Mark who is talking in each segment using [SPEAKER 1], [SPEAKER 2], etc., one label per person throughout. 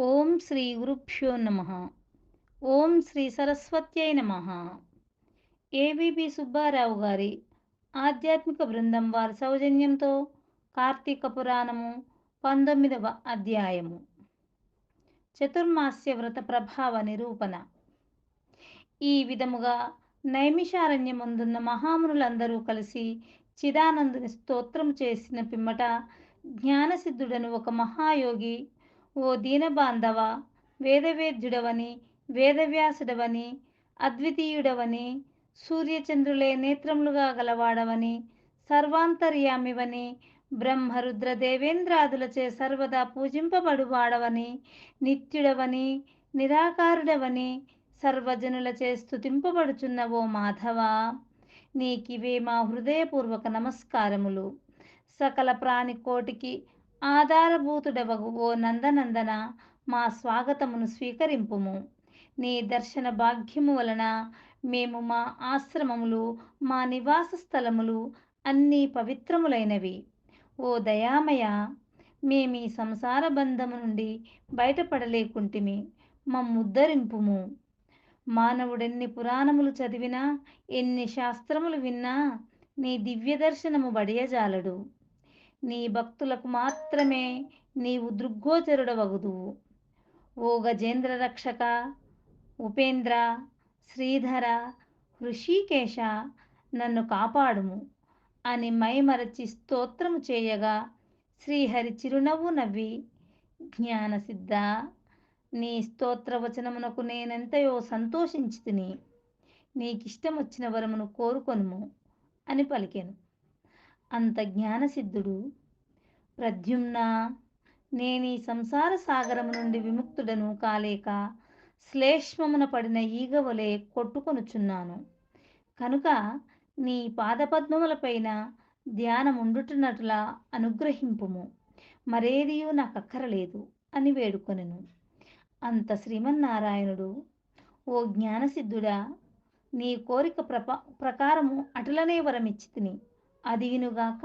[SPEAKER 1] ఓం శ్రీ గురుభ్యో నమ. ఓం శ్రీ సరస్వత్యై నమ. ఏవిబి సుబ్బారావు గారి ఆధ్యాత్మిక బృందం వారి సౌజన్యంతో కార్తీక పురాణము 19వ అధ్యాయము చతుర్మాస్య వ్రత ప్రభావ నిరూపణ. ఈ విధముగా నైమిషారణ్యమందున్న మహామునులందరూ కలిసి చిదానందుని స్తోత్రం చేసిన పిమ్మట జ్ఞానసిద్ధుడను ఒక మహాయోగి, ఓ దీనబాంధవ, వేదవేద్యుడవని, వేదవ్యాసుడవని, అద్వితీయుడవని, సూర్యచంద్రులే నేత్రములుగా గలవాడవని, సర్వాంతర్యామివని, బ్రహ్మరుద్ర దేవేంద్రాదులచే సర్వదా పూజింపబడువాడవని, నిత్యుడవని, నిరాకారుడవని, సర్వజనులచే స్తుతింపబడుచున్న ఓ మాధవ, నీకివే మా హృదయపూర్వక నమస్కారములు. సకల ప్రాణికోటికి ఆధారభూతుడవగు ఓ నందనందన, మా స్వాగతమును స్వీకరింపుము. నీ దర్శన భాగ్యము వలన మేము మా ఆశ్రమములు, మా నివాస స్థలములు అన్నీ పవిత్రములైనవి. ఓ దయామయ, మేమీ సంసార బంధము నుండి బయటపడలేకుంటిమి, మమ్ముద్ధరింపుము. మానవుడెన్ని పురాణములు చదివినా, ఎన్ని శాస్త్రములు విన్నా నీ దివ్య దర్శనము బడియజాలడు. నీ భక్తులకు మాత్రమే నీవు దృగ్గోచరుడవగుదువు. ఓ గజేంద్ర రక్షక, ఉపేంద్ర, శ్రీధర, హృషీకేశ, నన్ను కాపాడుము అని మైమరచి స్తోత్రము చేయగా శ్రీహరి చిరునవ్వు నవ్వి, జ్ఞానసిద్ధ, నీ స్తోత్రవచనమునకు నేనెంతయో సంతోషించితిని. నీకిష్టమొచ్చిన వరమును కోరుకొనుము అని పలికెను. అంత జ్ఞానసిద్ధుడు, ప్రద్యుమ్న, నేనీ సంసార సాగరము నుండి విముక్తుడను కాలేక శ్లేష్మమున పడిన ఈగవలే కొట్టుకొనుచున్నాను. కనుక నీ పాదపద్మములపైన ధ్యానముండుటున్నట్లా అనుగ్రహింపుము, మరేదియూ నాకక్కరలేదు అని వేడుకొనెను. అంత శ్రీమన్నారాయణుడు, ఓ జ్ఞానసిద్ధుడా, నీ కోరిక ప్రకారము అటులనే వరమిచ్చితిని. అదియునుగాక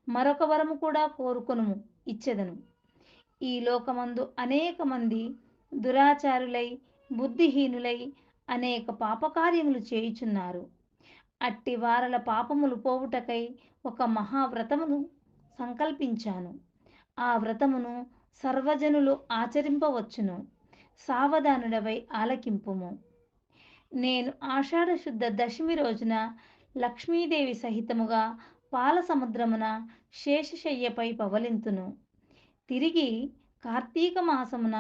[SPEAKER 1] మరొక వరము కూడా కోరుకొనుము, ఇచ్చెదను. ఈ లోకమందు అనేక మంది దురాచారులై, బుద్ధిహీనులై అనేక పాపకార్యములు చేయుచున్నారు. అట్టి వారల పాపములు పోవుటకై ఒక మహావ్రతమును సంకల్పించాను. ఆ వ్రతమును సర్వజనులు ఆచరింపవచ్చును. సావధానుడవై ఆలకింపుము. నేను ఆషాఢశుద్ధ దశమి రోజున లక్ష్మీదేవి సహితముగా పాల సముద్రమున శేషశయ్యపై పవలింతును. తిరిగి కార్తీక మాసమున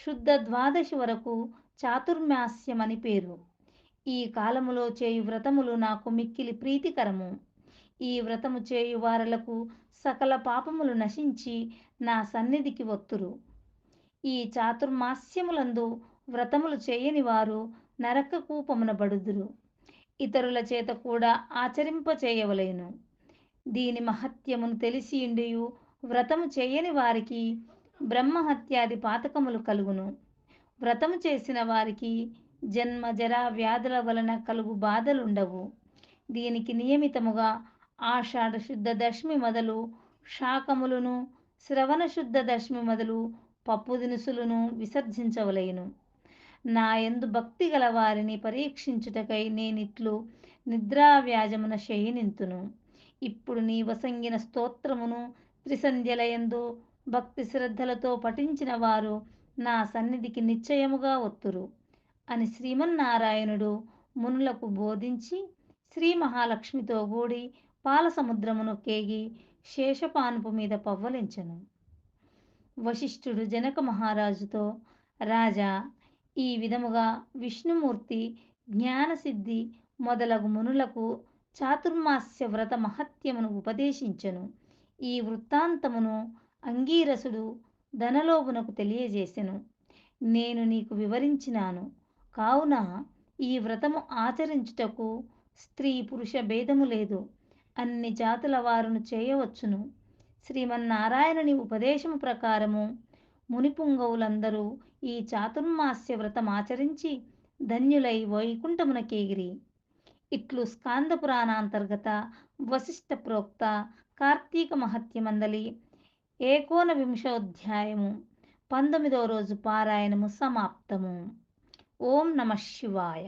[SPEAKER 1] శుద్ధ ద్వాదశి వరకు చాతుర్మాస్యమని పేరు. ఈ కాలములో చేయు వ్రతములు నాకు మిక్కిలి ప్రీతికరము. ఈ వ్రతము చేయు వారలకు సకల పాపములు నశించి నా సన్నిధికి వత్తురు. ఈ చాతుర్మాస్యములందు వ్రతములు చేయని వారు నరక కూపమున బడుదురు. ఇతరుల చేత కూడా ఆచరింపచేయవలెను. దీని మహత్యమును తెలిసియుండియు వ్రతము చేయని వారికి బ్రహ్మహత్యాది పాతకములు కలుగును. వ్రతము చేసిన వారికి జన్మ జరా వ్యాధుల వలన కలుగు బాధలుండవు. దీనికి నియమితముగా ఆషాఢ శుద్ధ దశమి మొదలు శాకములను, శ్రవణ శుద్ధ దశమి మొదలు పప్పు దినుసులను విసర్జించవలెను. నా యందు భక్తి గల వారిని పరీక్షించుటకై నేనిట్లు నిద్రావ్యాజమున శయనింతును. ఇప్పుడు నీ వసంగిన స్తోత్రమును త్రిసంధ్యలయందు భక్తి శ్రద్ధలతో పఠించిన వారు నా సన్నిధికి నిశ్చయముగా వత్తురు అని శ్రీమన్నారాయణుడు మునులకు బోధించి శ్రీ మహాలక్ష్మితో కూడి పాల సముద్రమును కేగి శేషపానుపు మీద పవ్వలించెను. వశిష్ఠుడు జనక మహారాజుతో, రాజా, ఈ విధముగా విష్ణుమూర్తి జ్ఞానసిద్ధి మొదలగు మునులకు చాతుర్మాస్య వ్రత మహత్యమును ఉపదేశించెను. ఈ వృత్తాంతమును అంగీరసుడు ధనలోభునకు తెలియజేసెను. నేను నీకు వివరించినాను. కావున ఈ వ్రతము ఆచరించుటకు స్త్రీ పురుష భేదము లేదు. అన్ని జాతుల వారును చేయవచ్చును. శ్రీమన్నారాయణుని ఉపదేశము ప్రకారము మునిపుంగవులందరూ ఈ చాతుర్మాస్య వ్రతం ఆచరించి ధన్యులై వైకుంఠమునకేగిరి. ఇట్లు స్కాంద పురాణాంతర్గత వశిష్ఠ ప్రోక్త కార్తీక మహత్యమందలి 19వ అధ్యాయము 19వ రోజు పారాయణము సమాప్తము. ఓం నమః శివాయ.